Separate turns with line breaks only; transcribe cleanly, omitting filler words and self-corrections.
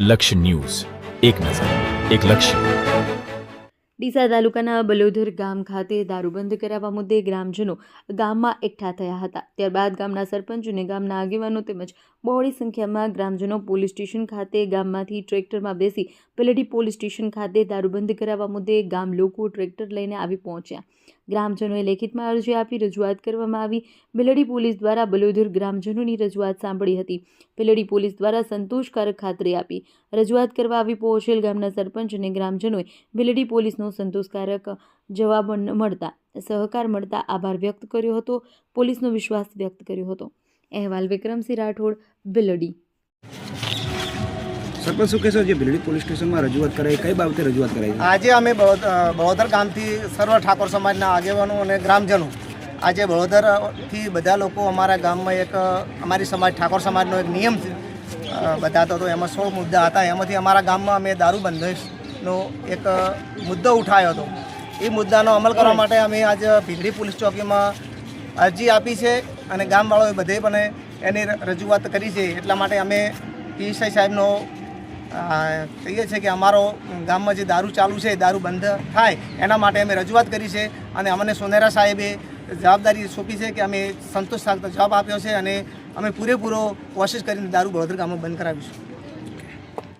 લક્ષ્ય ન્યૂઝ, એક નજર, એક લક્ષ્ય.
ડીસા તાલુકાના બલોદર ગામ ખાતે દારૂબંધ કરાવવા મુદ્દે ગ્રામજનો ગામમાં એકઠા થયા હતા. ત્યારબાદ ગામના સરપંચ અને ગામના આગેવાનો તેમજ બહોળી સંખ્યામાં ગ્રામજનો પોલીસ સ્ટેશન ખાતે ગામમાંથી ટ્રેક્ટરમાં બેસી પેલેડી પોલીસ સ્ટેશન ખાતે દારૂબંધ કરાવવા મુદ્દે ગામ લોકો ટ્રેક્ટર લઈને આવી પહોંચ્યા. ગ્રામજનોએ લેખિતમાં અરજી આપી રજૂઆત કરવામાં આવી. બેલડી પોલીસ દ્વારા બલોદર ગ્રામજનોની રજૂઆત સાંભળી હતી. બેલડી પોલીસ દ્વારા સંતોષકારક ખાતરી આપી. રજૂઆત કરવા આવી પહોંચેલ ગામના સરપંચ અને ગ્રામજનોએ બેલડી પોલીસનો સંતોષકારક જવાબ મળતા સહકાર મળતા આભાર વ્યક્ત કર્યો હતો. પોલીસનો વિશ્વાસ વ્યક્ત કર્યો હતો. અહેવાલ વિક્રમસિંહ રાઠોડ, બેલડી.
સરપંચ શું કહેશો, જે બેલડી પોલીસ સ્ટેશનમાં રજૂઆત કરાઈ, કઈ બાબતે રજૂઆત કરાઈ?
આજે અમે બળોદર ગામથી સર્વ ઠાકોર સમાજના આગેવાનો અને ગ્રામજનો આજે બળોદરથી બધા લોકો અમારા ગામમાં એક અમારી સમાજ ઠાકોર સમાજનો એક નિયમ બતાતો હતો. એમાં 16 મુદ્દા હતા. એમાંથી અમારા ગામમાં અમે દારૂબંધીનો એક મુદ્દો ઉઠાવ્યો હતો. એ મુદ્દાનો અમલ કરવા માટે અમે આજે ભીલડી પોલીસ ચોકીમાં અરજી આપી છે અને ગામવાળાઓએ બધે પણ એની રજૂઆત કરી છે. એટલા માટે અમે પીએસઆઈ સાહેબનો કહીએ છીએ કે અમારો ગામમાં જે દારૂ ચાલુ છે દારૂ બંધ થાય એના માટે અમે રજૂઆત કરી છે અને અમને સોનેરા સાહેબે જવાબદારી સોંપી છે કે અમે સંતોષકારક જવાબ આપ્યો છે અને અમે પૂરેપૂરો કોશિશ કરીને દારૂ બળોદર ગામમાં બંધ કરાવીશું.